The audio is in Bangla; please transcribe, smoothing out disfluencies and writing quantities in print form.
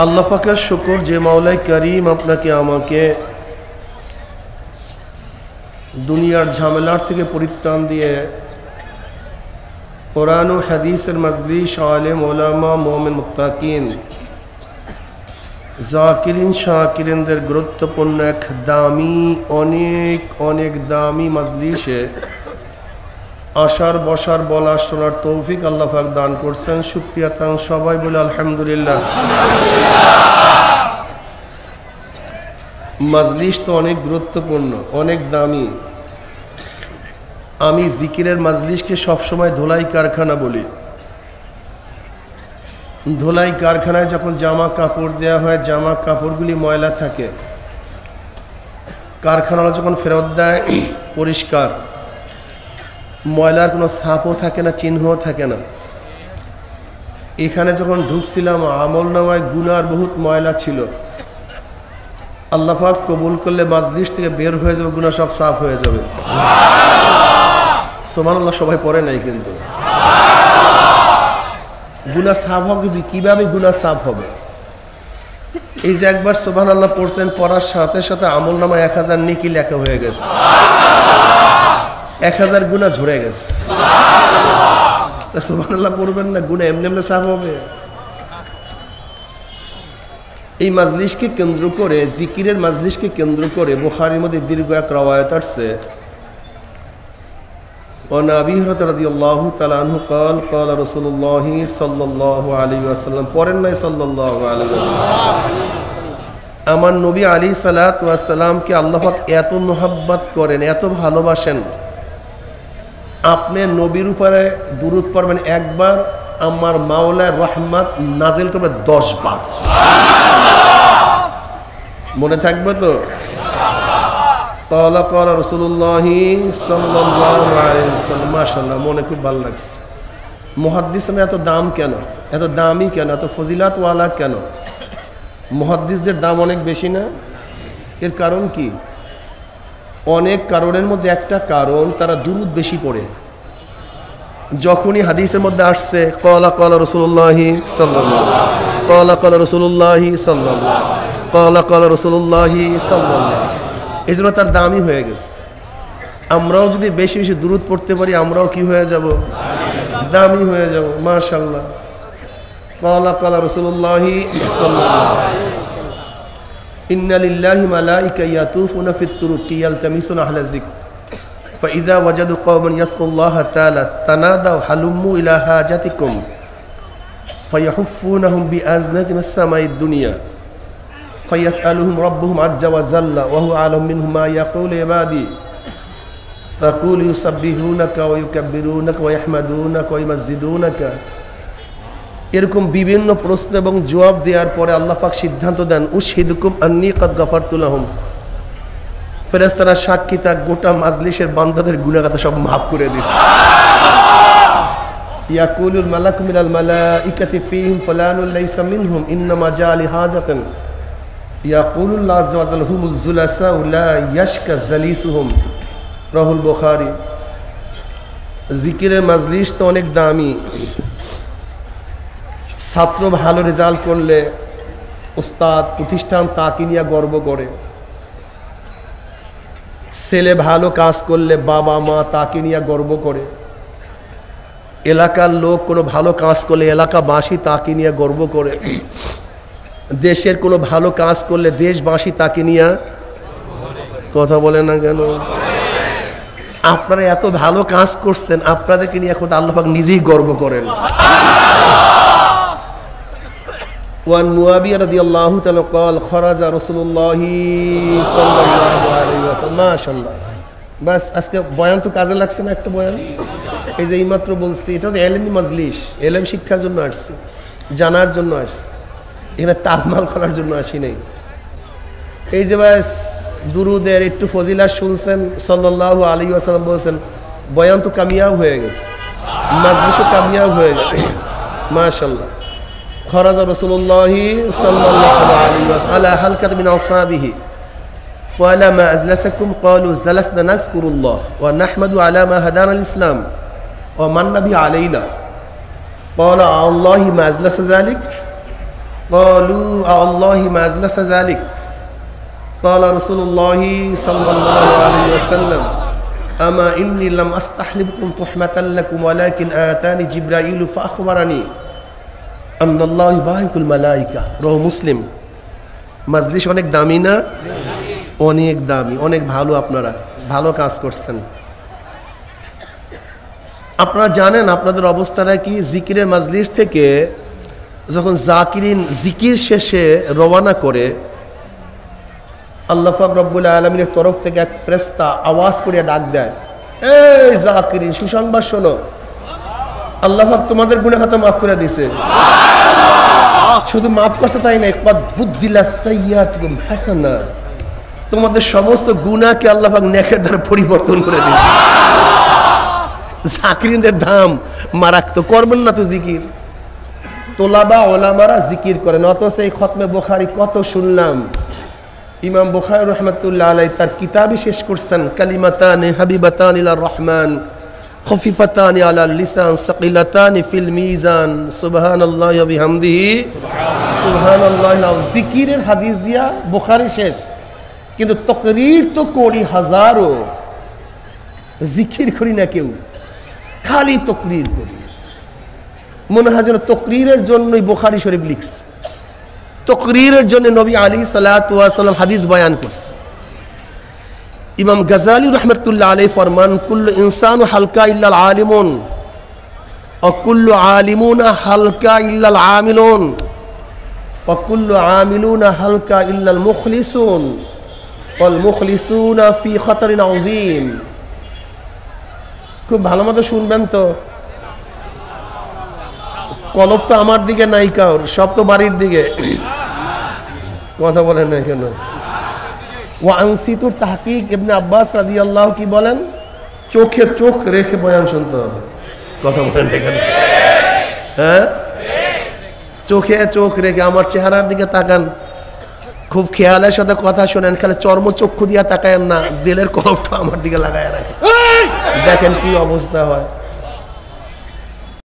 আল্লাহ পাকের শুকর যে মাওলাই করিম আপনাকে আমাকে দুনিয়ার ঝামেলার থেকে পরিত্রাণ দিয়ে কোরআন ও হাদিসের মজলিস আলেম ওলামা মুমিন মুত্তাকিন জাকিরিন শাকিরিনদের গুরুত্বপূর্ণ এক দামি অনেক দামি মজলিসে আসার বসার বলার শোনার তৌফিক আল্লাহ পাক দান করছেন। শুকরিয়া তার সবাই বলে আলহামদুলিল্লাহ। মজলিস তো অনেক গুরুত্বপূর্ণ, অনেক দামি। আমি জিকিরের মজলিসকে সবসময় ধোলাই কারখানা বলি। ধোলাই কারখানায় যখন জামা কাপড় দেওয়া হয়, জামা কাপড়গুলি ময়লা থাকে, কারখানারা যখন ফেরত দেয় পরিষ্কার, ময়লার কোনো ছাপও থাকে না, চিহ্নও থাকে না। এখানে যখন ঢুকছিলাম আমল নামায় গুনার বহুত ময়লা ছিল। আল্লাহ পাক কবুল করলে মজলিস থেকে বের হয়ে যাবে, গুনাহ সব সাফ হয়ে যাবে। সুবহানাল্লাহ সবাই পড়ে নাই, কিন্তু গুনাহ সাফ হবে কিভাবে? গুনাহ সাফ হবে এই যে একবার সুবহানাল্লাহ পড়ছেন, পড়ার সাথে সাথে আমল নামায় 1000 নেকি লেখা হয়ে গেছে, 1000 গুনাহ ঝরে গেছে। সুবহানাল্লাহ পড়বেন না, গুনাহ এমনি এমনি সাফ হবে? এই মজলিসকে কেন্দ্র করে, জিকিরের মজলিসকে কেন্দ্র করে বুখারীর মধ্যে দীর্ঘ এক রওয়ায়াত আছে। وعن أبي هريرة رضي الله تعالى عنه قال قال رسول الله صلى الله عليه وسلم পড়েন নাই সাল্লাল্লাহু আলাইহি ওয়াসাল্লাম। আমার নবী আলাইহিস সালাতু ওয়াস সালামকে আল্লাহ পাক এত মোহাব্বত করেন, এত ভালোবাসেন, আপনি নবীর উপরে দুরূদ পড়বেন একবার, আমার মাওলার রহমত নাজিল করবে 10 বার। মনে থাকবে তো? قال رسول الله صلى الله عليه وسلم। মাশাআল্লাহ, মনে খুব ভালো লাগছে। মুহাদ্দিসরা এত দাম কেন, এত দামি কেন, এত ফজিলাত ওয়ালা কেন? মুহাদ্দিসদের দাম অনেক বেশি না? এর কারণ কি? অনেক কারণের মধ্যে একটা কারণ, তারা দুরূদ বেশি পড়ে। যখনই হাদিসের মধ্যে আসছে قال رسول الله صلى الله قال رسول الله صلى الله قال رسول الله صلى الله, এই জন্য তার দামি হয়ে গেছে। আমরাও যদি বেশি বেশি দুরূদ পড়তে পারি, আমরাও কি হয়ে যাব? দামি হয়ে যাব। মাশাআল্লাহ। قال رسول الله صلى الله إن لله ملائكة يطوفون في الطرق يلتمسون أهل الذكر فإذا وجدوا قوما يذكرون الله تعالى تنادوا هلموا إلى حاجتكم فيحفونهم بأذنهم السماء الدنيا فيسألهم ربهم عز وجل وهو أعلم منهم ما يقول عبادي تقول يسبحونك ويكبرونك ويحمدونك ويمجدونك। এরকম বিভিন্ন প্রশ্ন এবং জবাব দেওয়ার পরে আল্লাহ পাক সিদ্ধান্ত দেন উশহিদুকুম আন্নী কাদ গাফারতু লাহুম। ফেরেশতারা সাক্ষী, তা গোটা মাজলিসের বান্দাদের গুনাহগাতা সব মাফ করে দিয়েছে। ইয়াকুলুল মালাকু মিনাল মালাইকাতি ফীহিম ফুলানুন লাইসা মিনহুম ইন্নামা জাআ লিহাজাতান ইয়াকুলুল্লাহ আযজা ওয়া জাল্লা হুমুল জুলাসাউ লা ইয়াশকা জালিসুহুম। রাহুল বুখারী। জিকিরের মজলিস তো অনেক দামি। ছাত্র ভালো রেজাল্ট করলে উস্তাদ, প্রতিষ্ঠান তাকে নিয়ে গর্ব করে। ছেলে ভালো কাজ করলে বাবা মা তাকে নিয়ে গর্ব করে। এলাকার লোক কোনো ভালো কাজ করলে এলাকাবাসী তাকে নিয়ে গর্ব করে। দেশের কোনো ভালো কাজ করলে দেশবাসী তাকে নিয়ে কথা বলে না কেন? আপনারা এত ভালো কাজ করছেন, আপনাদেরকে নিয়ে এখন আল্লাহ পাক নিজেই গর্ব করেন। ওয়ান মুয়াবিয়া রাদিয়াল্লাহু তাআলা قال خرج رسول الله صلى الله عليه وسلم। মাশাআল্লাহ। বাস আজকে বয়ান তো কাজে লাগছে না? একটা বয়ান এই যে এইমাত্র বলছি, এটা তো এলমি মজলিস, এলম শিক্ষার জন্য আসছি, জানার জন্য আসছি, এখানে তাকমাল করার জন্য আসি নাই। এই যে বাস দুরুদের একটু ফজিলাত শুনছেন, সাল্লাল্লাহু আলাইহি ওয়াসাল্লাম বলছেন, বয়ান তো কামিয়াব হয়ে গেছে, মজলিসও কামিয়াব হয়ে গেছে। মাশাআল্লাহ। خرج رسول الله صلى الله عليه وسلم على حلقة من أصحابه قال ما أجلسكم قالوا جلسنا نذكر الله ونحمد على ما هدانا الإسلام ومن نبي علينا قال الله ما أجلس ذلك قالوا الله ما أجلس ذلك قال رسول الله صلى الله عليه وسلم أما إني لم أستحلبكم تحمة لكم ولكن آتاني جبرائيل فأخبرني أن الله يبارك الملائكة رواه مسلم মজলিস অনেক দামি না অনেক দামি অনেক ভালো আপনারা ভালো কাজ করছেন আপনারা জানেন আপনাদের অবস্থাটা কি জিকিরের মজলিস থেকে যখন জাকিরিন জিকির শেষে রওনা করে আল্লাহ পাক রব্বুল আলামিনের তরফ থেকে এক ফেরেশতা আওয়াজ করে ডাক দেয় এই জাকিরিন সুসংবাদ শোনো আল্লাহ পাক তোমাদের গুনাহ খাতা maaf করে দিয়েছে শুধু maaf করতে তাই না কদ বুদ্দিলা সাইয়াতুকুম হাসানা তোমাদের সমস্ত গুনাহকে আল্লাহ পাক নেকের দ্বারা পরিবর্তন করে দিয়েছে জাকিরিনদের দাম মারাত্মক করবেন না তো জিকির তোলাবা ওলামারা জিকির করেন অথচ এই খতমে বুখারী কত শুনলাম ইমাম বুখারী রাহমাতুল্লাহ আলাইহি তার কিতাবই শেষ করছেন কালিমাতানি হাবিবাতানি ইলার রহমান খফিফাতানি আলাল লিসান সাকিলাতানি ফিল মিজান সুবহানাল্লাহি ওয়া বিহামদিহি সুবহানাল্লাহি জিকিরের হাদিস দিয়া বুখারী শেষ কিন্তু তাকরীর তো কোটি হাজারো জিকির করি না কেউ খালি তাকরীর করি মনে হয় যেন তাকরীরের জন্যই বুখারী শরীফ লিখছে তাকরীরের জন্য নবী আলাইহিস সালাতু ওয়াস সালাম হাদিস বয়ান করছে ইমাম গাজালি রাহমাতুল্লাহ আলাইহি ফরমান কুল্লু ইনসানু হালকা ইল্লাল আলিমুন ওয়া কুল্লু আলিমুনা হালকা ইল্লাল আমিলুন ওয়া কুল্লু আমিলুনা হালকা ইল্লাল মুখলিসুন ওয়াল মুখলিসুনা ফি খাতারিন আযীম খুব ভালো মতো শুনবেন তো কলব তো আমার দিকে নাই কার সব তো বাড়ির দিকে কথা বলেন না কেন ওয়ানসিতুর তাহকিক ইবনে আব্বাস রাদিয়াল্লাহু কি বলেন চোখে চোখ রেখে বয়ান শুনতে হবে কথা বলেন না কেন হ্যাঁ চোখে চোখ রেখে আমার চেহারার দিকে তাকান খুব খেয়ালের সাথে কথা শুনেন খালি চর্মচক্ষু দিয়া তাকায়েন না দিলের কলবটা আমার দিকে লাগায় রাখেন দেখেন কি অবস্থা হয়